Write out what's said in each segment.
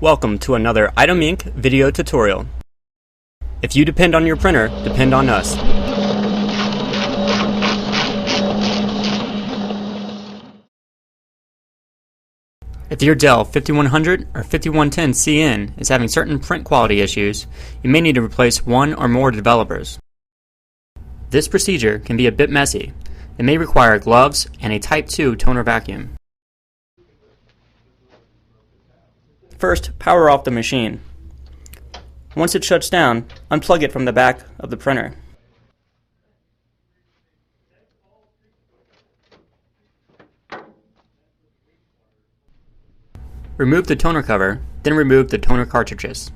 Welcome to another Item Inc. video tutorial. If you depend on your printer, depend on us. If your Dell 5100 or 5110 CN is having certain print quality issues, you may need to replace one or more developers. This procedure can be a bit messy. It may require gloves and a Type 2 toner vacuum. First, power off the machine. Once it shuts down, unplug it from the back of the printer. Remove the toner cover, then remove the toner cartridges.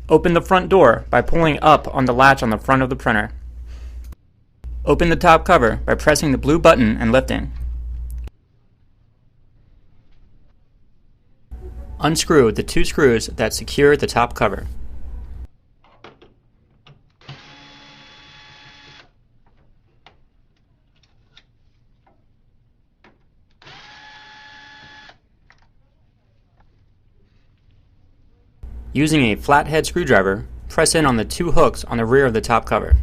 Open the front door by pulling up on the latch on the front of the printer. Open the top cover by pressing the blue button and lifting. Unscrew the two screws that secure the top cover. Using a flathead screwdriver, press in on the two hooks on the rear of the top cover.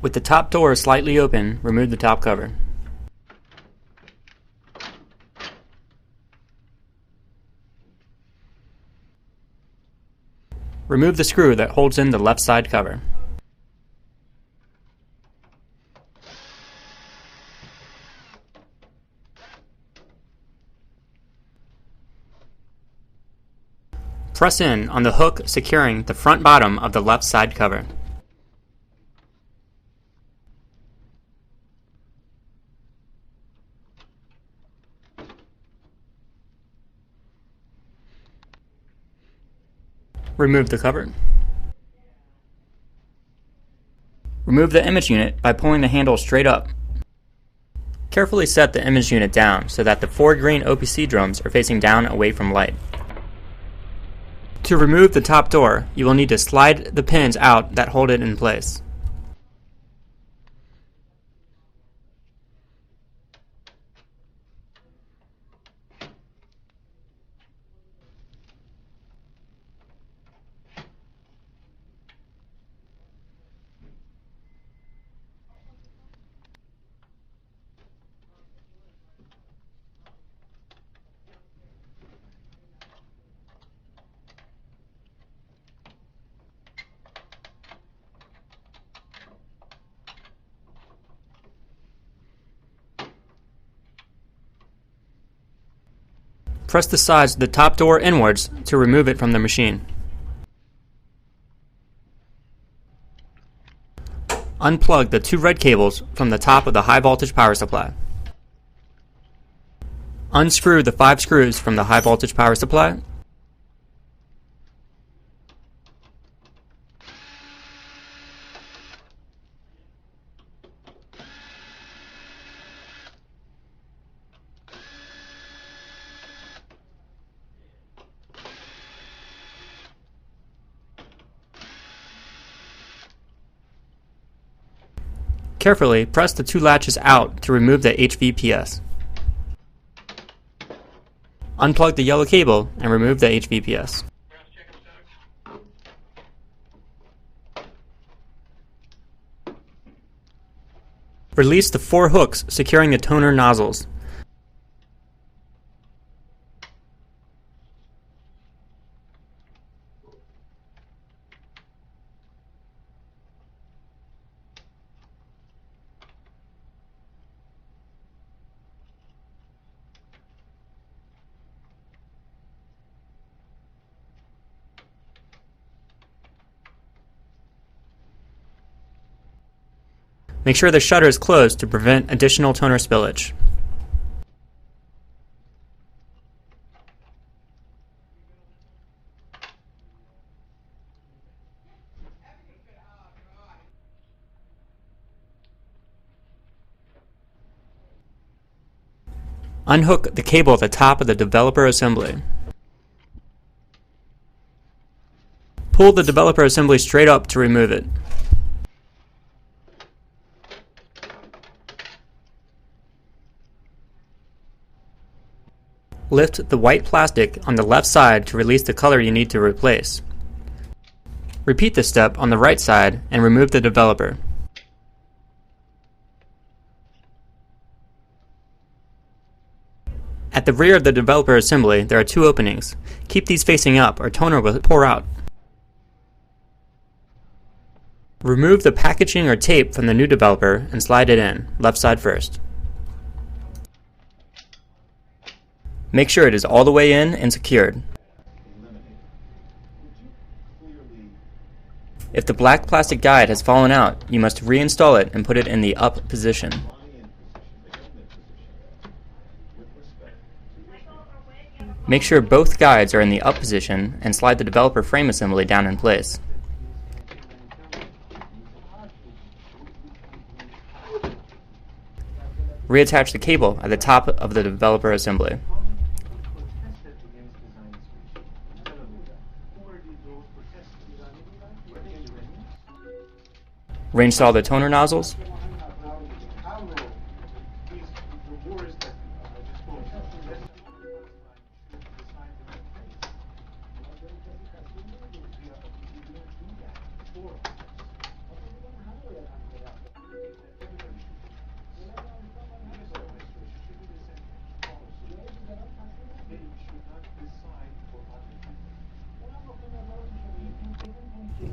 With the top door slightly open, remove the top cover. Remove the screw that holds in the left side cover. Press in on the hook securing the front bottom of the left side cover. Remove the cover. Remove the image unit by pulling the handle straight up. Carefully set the image unit down so that the 4 green OPC drums are facing down away from light. To remove the top door, you will need to slide the pins out that hold it in place. Press the sides of the top door inwards to remove it from the machine. Unplug the 2 red cables from the top of the high voltage power supply. Unscrew the 5 screws from the high voltage power supply. Carefully press the 2 latches out to remove the HVPS. Unplug the yellow cable and remove the HVPS. Release the 4 hooks securing the toner nozzles. Make sure the shutter is closed to prevent additional toner spillage. Unhook the cable at the top of the developer assembly. Pull the developer assembly straight up to remove it. Lift the white plastic on the left side to release the color you need to replace. Repeat this step on the right side and remove the developer. At the rear of the developer assembly, there are two openings. Keep these facing up or toner will pour out. Remove the packaging or tape from the new developer and slide it in, left side first. Make sure it is all the way in and secured. If the black plastic guide has fallen out, you must reinstall it and put it in the up position. Make sure both guides are in the up position and slide the developer frame assembly down in place. Reattach the cable at the top of the developer assembly. Reinstall the toner nozzles.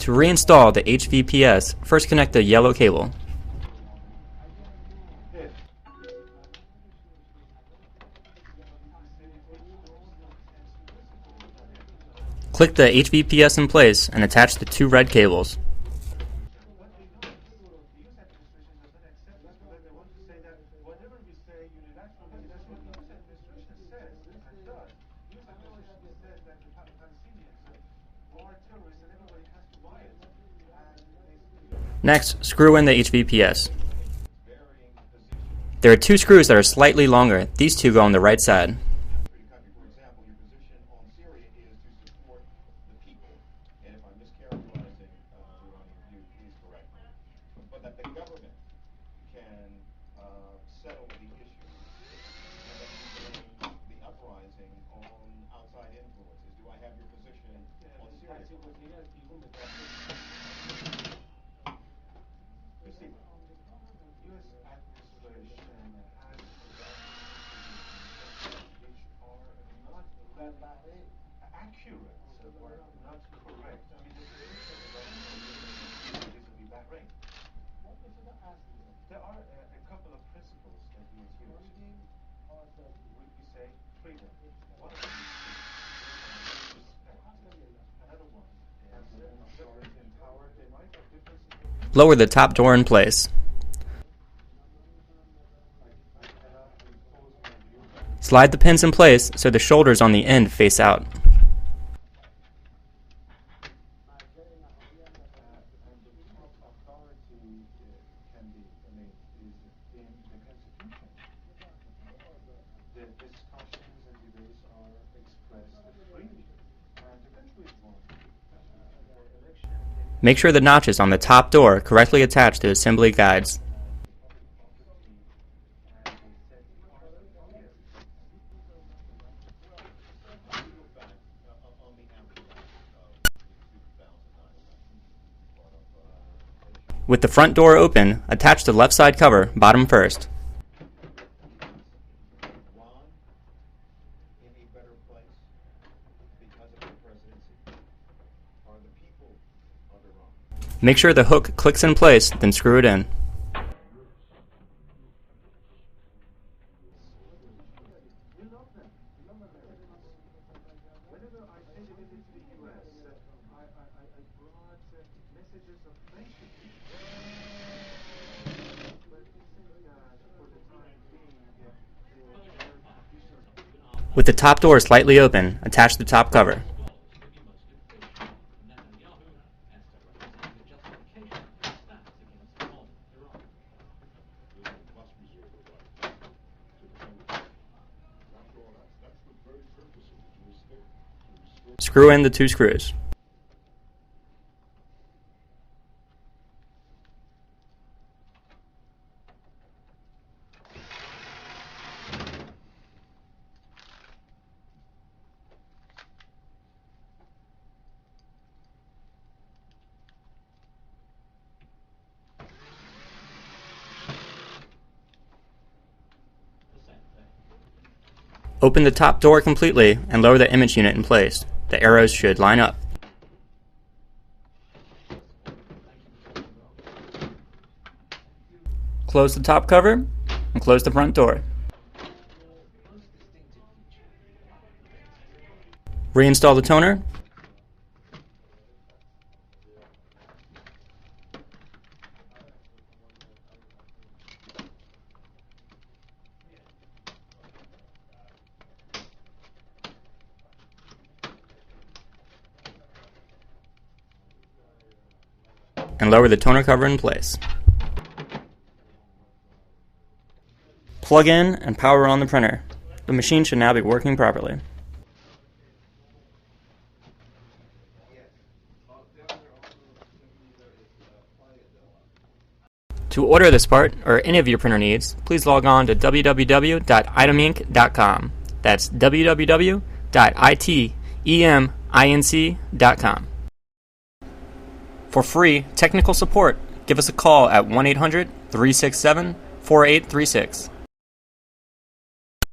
To reinstall the HVPS, first connect the yellow cable. Click the HVPS in place and attach the two red cables. Next, screw in the HVPS. There are two screws that are slightly longer. These two go on the right side. Lower the top door in place. Slide the pins in place so the shoulders on the end face out. Make sure the notches on the top door correctly attach to assembly guides. With the front door open, attach the left side cover, bottom first. Make sure the hook clicks in place, then screw it in. With the top door slightly open, attach the top cover. Screw in the 2 screws. Open the top door completely and lower the image unit in place. The arrows should line up. Close the top cover and close the front door. Reinstall the toner. And lower the toner cover in place. Plug in and power on the printer. The machine should now be working properly. To order this part, or any of your printer needs, please log on to www.iteminc.com. That's www.iteminc.com. For free technical support, give us a call at 1-800-367-4836.